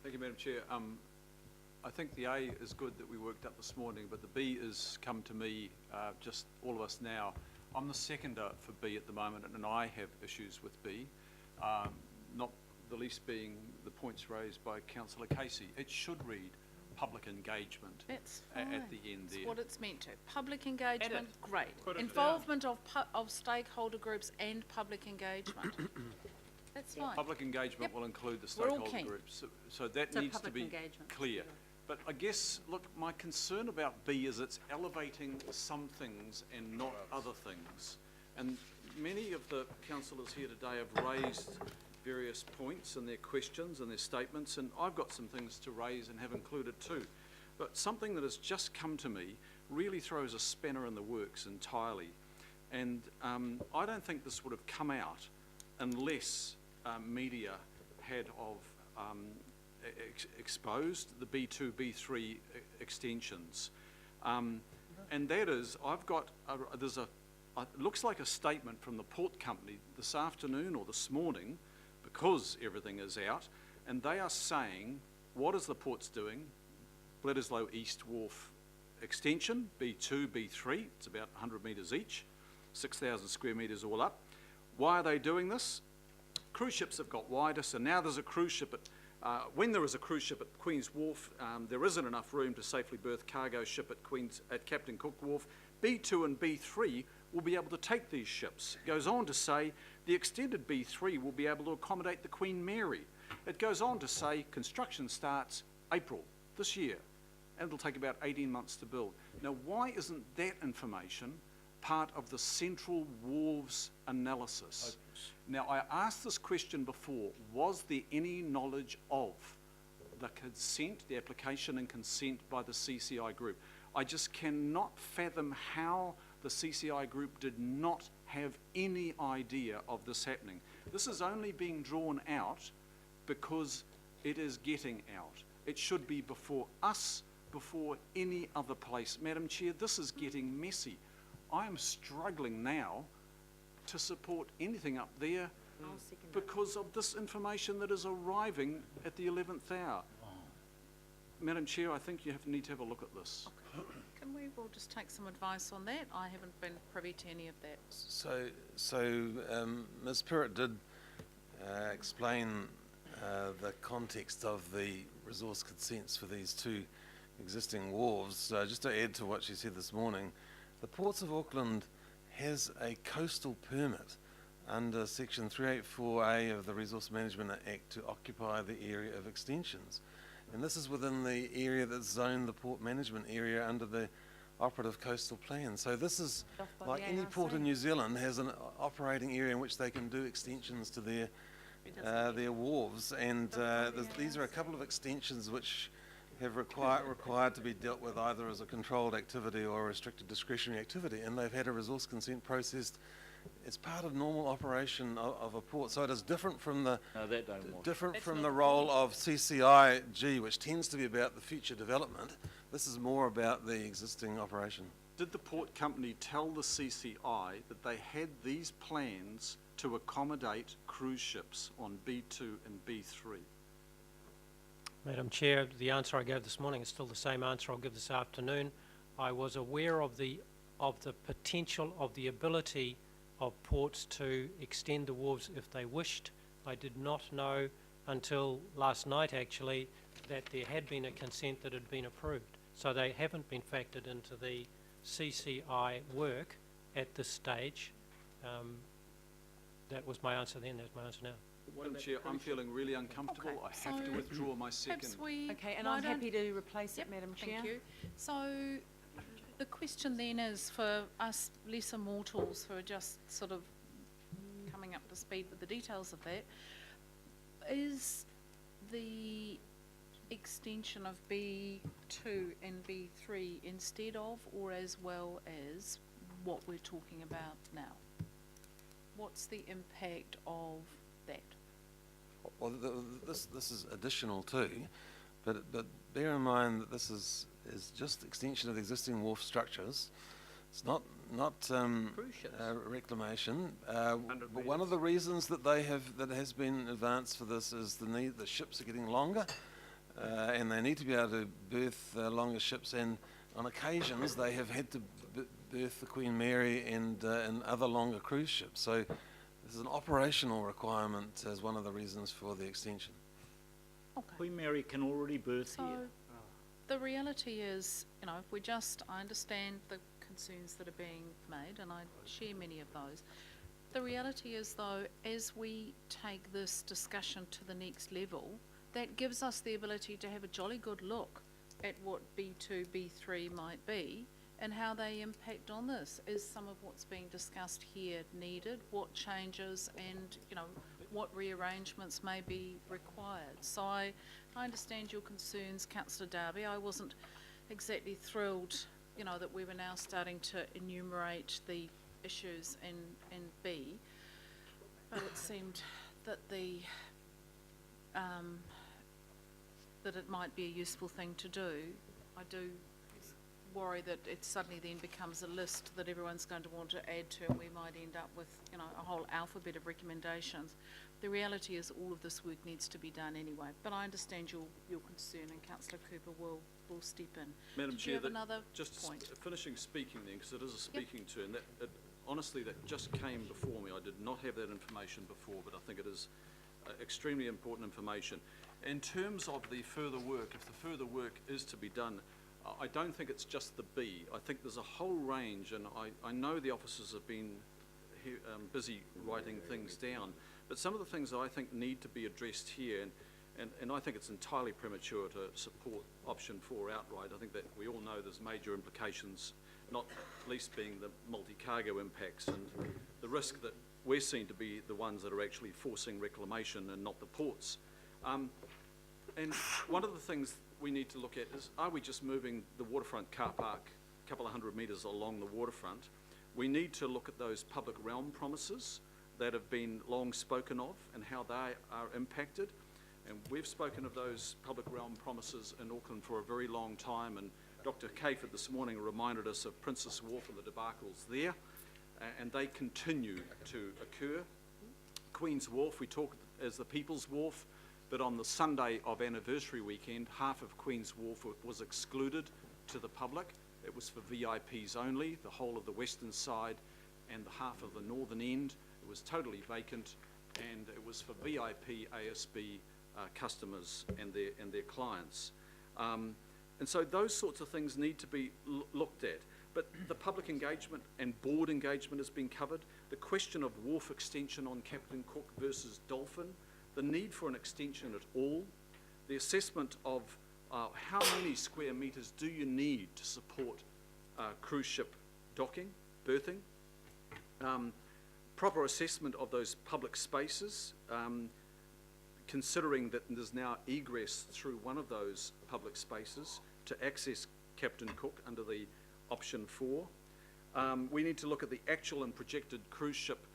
Thank you, Madam Chair. I think the A is good that we worked up this morning, but the B has come to me, just all of us now. I'm the seconder for B at the moment, and I have issues with B, not the least being the points raised by Councillor Casey. It should read public engagement. That's fine. At the end there. That's what it's meant to. Public engagement, great. Put it Involvement of stakeholder groups and public engagement. That's fine. Public engagement Yep. will include the We're all stakeholder keen. groups, so that needs to be clear. But I guess, look, my concern about B is it's elevating some things and not other things. And many of the councillors here today have raised various points in their questions and their statements, and I've got some things to raise and have included too. But something that has just come to me really throws a spanner in the works entirely. And I don't think this would have come out unless media had exposed the B2, B3 extensions. And that is, I've got, it looks like a statement from the port company this afternoon or this morning, because everything is out, and they are saying, what is the port's doing? Bledisloe East Wharf extension, B2, B3, it's about 100 metres each, 6,000 square metres all up. Why are they doing this? Cruise ships have got wider, so now there's a cruise ship when there is a cruise ship at Queen's Wharf, there isn't enough room to safely berth cargo ship at Captain Cook Wharf. B2 and B3 will be able to take these ships. It goes on to say the extended B3 will be able to accommodate the Queen Mary. It goes on to say construction starts April this year, and it'll take about 18 months to build. Now, why isn't that information part of the Central Wharves analysis? Now, I asked this question before, was there any knowledge of the consent, the application and consent by the CCI group? I just cannot fathom how the CCI group did not have any idea of this happening. This is only being drawn out because it is getting out. It should be before us, before any other place. Madam Chair, this is getting messy. I am struggling now to support anything up there because of this information that is arriving at the 11th hour. Madam Chair, I think you need to have a look at this. Okay. Can we all just take some advice on that? I haven't been privy to any of that. So Ms. Pirrett did explain the context of the resource consents for these two existing wharves. Just to add to what she said this morning, the Ports of Auckland has a coastal permit under section 384A of the Resource Management Act to occupy the area of extensions. And this is within the area that's zoned the port management area under the operative coastal plan. So this is like any port in New Zealand has an operating area in which they can do extensions to their wharves, and these are a couple of extensions which have required to be dealt with either as a controlled activity or a restricted discretionary activity, and they've had a resource consent processed as part of normal operation of a port. So it is different from the the role of CCIG, which tends to be about the future development. This is more about the existing operation. Did the port company tell the CCI that they had these plans to accommodate cruise ships on B2 and B3? Madam Chair, the answer I gave this morning is still the same answer I'll give this afternoon. I was aware of the potential, of the ability of ports to extend the wharves if they wished. I did not know until last night actually that there had been a consent that had been approved. So they haven't been factored into the CCI work at this stage. That was my answer then, that's my answer now. Madam Chair, I'm feeling really uncomfortable. Okay, I have to withdraw my second. Okay, and I'm happy to replace it, Madam Chair. Thank you. So the question then is for us lesser mortals who are just sort of coming up to speed with the details of that, is the extension of B2 and B3 instead of or as well as what we're talking about now? What's the impact of that? Well, this is additional too, but bear in mind that this is just extension of the existing wharf structures. It's not reclamation. But one of the reasons that has been advanced for this is the ships are getting longer. and they need to be able to berth longer ships, and on occasions they have had to berth the Queen Mary and other longer cruise ships. So this is an operational requirement as one of the reasons for the extension. Okay. Queen Mary can already berth So, here. the reality is, you know, if we just, I understand the concerns that are being made, and I share many of those. The reality is, though, as we take this discussion to the next level, that gives us the ability to have a jolly good look at what B2, B3 might be, and how they impact on this. Is some of what's being discussed here needed? What changes and, you know, what rearrangements may be required? So I understand your concerns, Councillor Darby. I wasn't exactly thrilled, you know, that we were now starting to enumerate the issues in B, but it seemed that that it might be a useful thing to do. I do worry that it suddenly then becomes a list that everyone's going to want to add to, and we might end up with, you know, a whole alphabet of recommendations. The reality is all of this work needs to be done anyway, but I understand your concern, and Councillor Cooper will step in. Madam Did Chair, you have another just point? finishing speaking then, because it is a speaking turn. Honestly, that just came before me. I did not have that information before, but I think it is extremely important information. In terms of the further work, if the further work is to be done, I don't think it's just the B. I think there's a whole range, and I know the officers have been busy writing things down, but some of the things I think need to be addressed here, and I think it's entirely premature to support option 4 outright. I think that we all know there's major implications, not least being the multi-cargo impacts and the risk that we're seen to be the ones that are actually forcing reclamation and not the ports. And one of the things we need to look at is, are we just moving the waterfront car park a couple of 100 metres along the waterfront? We need to look at those public realm promises that have been long spoken of and how they are impacted. And we've spoken of those public realm promises in Auckland for a very long time, and Dr. Caford this morning reminded us of Princess Wharf and the debacles there, and they continue to occur. Queen's Wharf, we talk as the People's Wharf, but on the Sunday of anniversary weekend, half of Queen's Wharf was excluded to the public. It was for VIPs only, the whole of the western side and the half of the northern end. It was totally vacant, and it was for VIP ASB customers and their clients. And so those sorts of things need to be looked at. But the public engagement and board engagement has been covered. The question of wharf extension on Captain Cook versus Dolphin, the need for an extension at all, the assessment of how many square metres do you need to support cruise ship docking, berthing, proper assessment of those public spaces, considering that there's now egress through one of those public spaces to access Captain Cook under the option 4. We need to look at the actual and projected cruise ship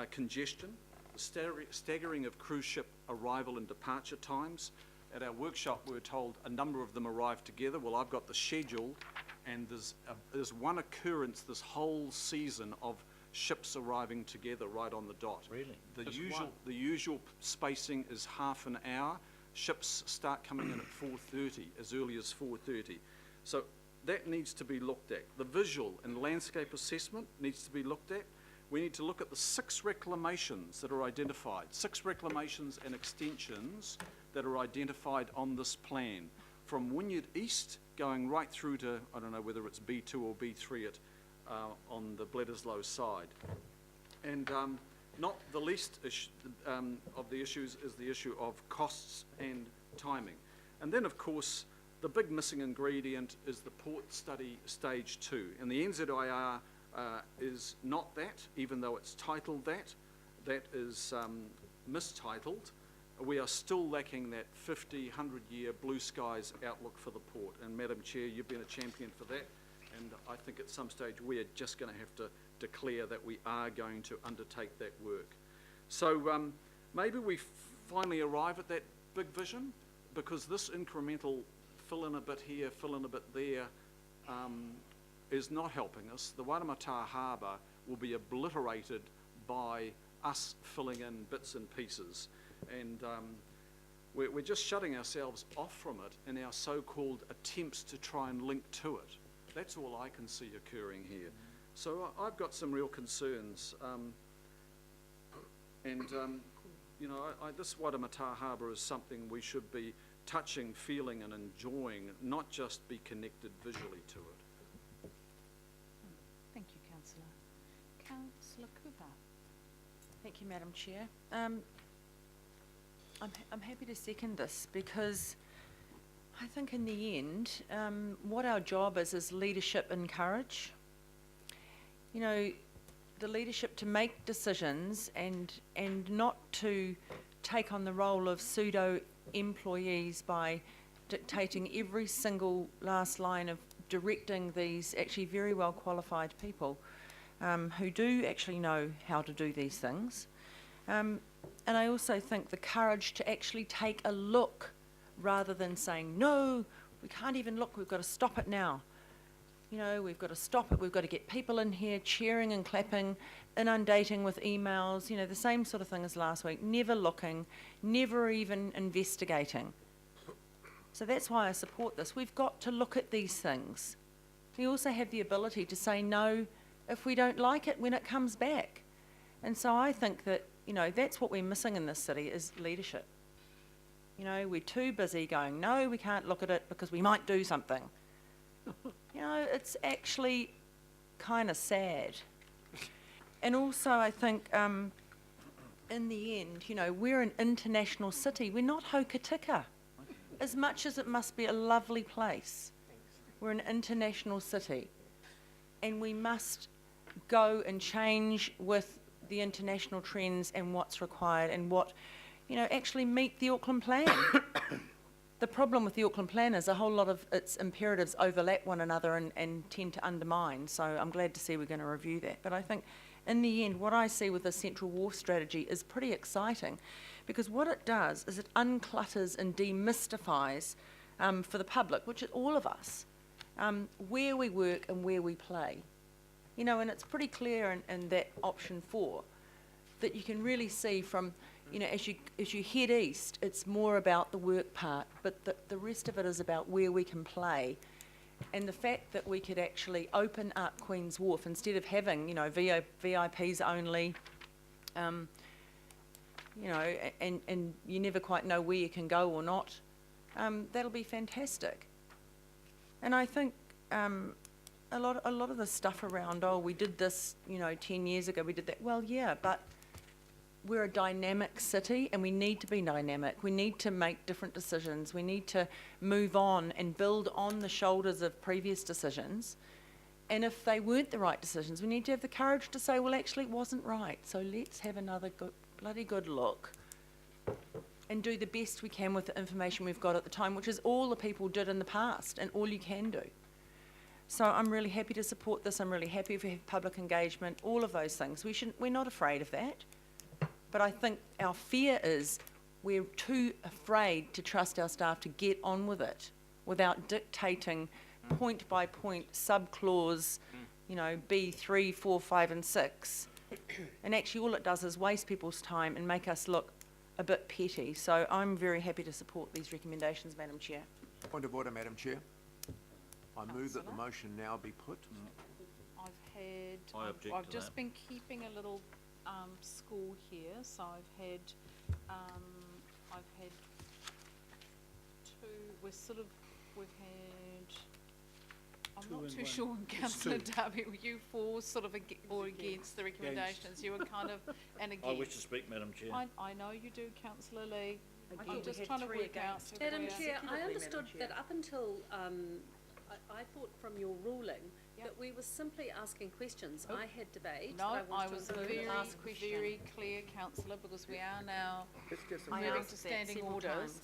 congestion, the staggering of cruise ship arrival and departure times. At our workshop we were told a number of them arrived together. Well, I've got the schedule, and there's one occurrence this whole season of ships arriving together right on the dot. Really? The usual spacing is half an hour. Ships start coming in at 4:30, as early as 4:30. So that needs to be looked at. The visual and landscape assessment needs to be looked at. We need to look at the 6 reclamations that are identified, 6 reclamations and extensions that are identified on this plan, from Wynyard East going right through to, I don't know whether it's B2 or B3 on the Bledisloe side. And not the least of the issues is the issue of costs and timing. And then, of course, the big missing ingredient is the port study stage 2. And the NZIR is not that, even though it's titled that. That is mistitled. We are still lacking that 50, 100-year blue skies outlook for the port. And Madam Chair, you've been a champion for that. And I think at some stage we are just going to have to declare that we are going to undertake that work. So maybe we finally arrive at that big vision, because this incremental fill in a bit here, fill in a bit there is not helping us. The Waitemata Harbour will be obliterated by us filling in bits and pieces. And we're just shutting ourselves off from it in our so-called attempts to try and link to it. That's all I can see occurring here. So I've got some real concerns. You know, this Waitemata Harbour is something we should be touching, feeling and enjoying, not just be connected visually to it. Thank you, Councillor. Councillor Cooper. Thank you, Madam Chair. I'm happy to second this because I think in the end, what our job is leadership and courage. You know, the leadership to make decisions and not to take on the role of pseudo employees by dictating every single last line of directing these actually very well qualified people who do actually know how to do these things. And I also think the courage to actually take a look rather than saying, no, we can't even look, we've got to stop it now. You know, we've got to stop it, we've got to get people in here cheering and clapping, inundating with emails, you know, the same sort of thing as last week, never looking, never even investigating. So that's why I support this. We've got to look at these things. We also have the ability to say no if we don't like it when it comes back. And so I think that, you know, that's what we're missing in this city is leadership. You know, we're too busy going, no, we can't look at it because we might do something. You know, it's actually kind of sad. And also I think in the end, you know, we're an international city. We're not Hokitika. As much as it must be a lovely place, we're an international city. And we must go and change with the international trends and what's required and what, you know, actually meet the Auckland Plan. The problem with the Auckland Plan is a whole lot of its imperatives overlap one another and tend to undermine. So I'm glad to see we're going to review that. But I think in the end, what I see with the Central Wharf strategy is pretty exciting because what it does is it unclutters and demystifies for the public, which is all of us, where we work and where we play. You know, and it's pretty clear in that option 4 that you can really see from, you know, as you head east, it's more about the work part, but the rest of it is about where we can play. And the fact that we could actually open up Queen's Wharf instead of having, you know, VIPs only, you know, and you never quite know where you can go or not, that'll be fantastic. And I think a lot of the stuff around, oh, we did this, you know, 10 years ago, we did that. Well, yeah, but we're a dynamic city and we need to be dynamic. We need to make different decisions. We need to move on and build on the shoulders of previous decisions. And if they weren't the right decisions, we need to have the courage to say, well, actually, it wasn't right. So let's have another bloody good look and do the best we can with the information we've got at the time, which is all the people did in the past and all you can do. So I'm really happy to support this. I'm really happy if we have public engagement, all of those things. We're not afraid of that. But I think our fear is we're too afraid to trust our staff to get on with it without dictating point by point, sub-clause, you know, B3, 4, 5 and 6. And actually all it does is waste people's time and make us look a bit petty. So I'm very happy to support these recommendations, Madam Chair. Point of order, Madam Chair. I move that the motion now be put. I've just been keeping a little score here, so I've had two. We've had. I'm not too sure, Councillor Darby. Were you for sort of or against the recommendations? You were kind of and against. I wish to speak, Madam Chair. I know you do, Councillor Lee. I'm just trying to work out. Madam Chair, I understood that up until I thought from your ruling that we were simply asking questions. I had debate. No, I was was very clear, Councillor, because we are now moving to standing orders.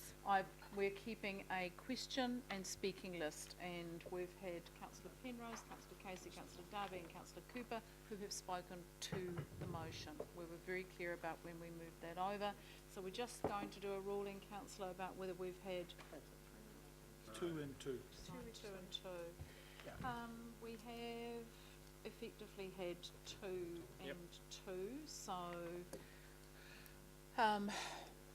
We're keeping a question and speaking list, and we've had Councillor Penrose, Councillor Casey, Councillor Darby and Councillor Cooper who have spoken to the motion. We were very clear about when we moved that over. So we're just going to do a ruling, Councillor, about whether we've had 2 and 2. 2 and 2. We have effectively had 2 and 2, so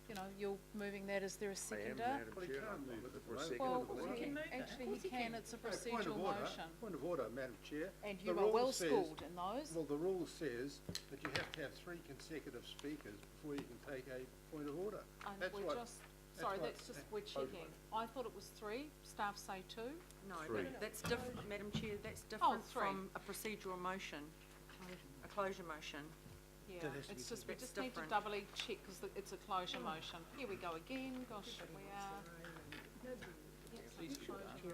you you know, you're moving that, is there a seconder? Madam Well, he Chair, can't I'm move looking it for a at the second. Well, for that. actually he can, it's a Point of procedural order, motion. Point of order, Madam Chair. And The you are rule well says- schooled in those. Well, the rule says that you have to have 3 consecutive speakers before you can take a point of order. And That's we're what- just, sorry, what- that's just, we're checking. I thought it was 3, staff say 2. No, Three. that's different, Madam Chair, that's different 3. from a procedural motion, a closure motion. Yeah, That has to it's be just, we That's just need to different. doubly check, because it's a closure motion. Here we go again, gosh, we are. Yeah, it's a closure motion.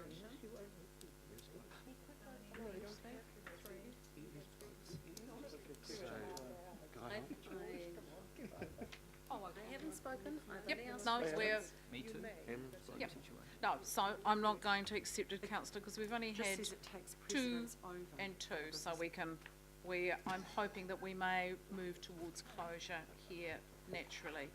Oh, okay. They haven't spoken, I've Yep, only asked no, questions. we're, Me too. yep. No, so I'm not going to accept it, councillor, because we've only Just had says it takes 2 precedence over. and 2, so we can, I'm hoping that we may move towards closure here naturally.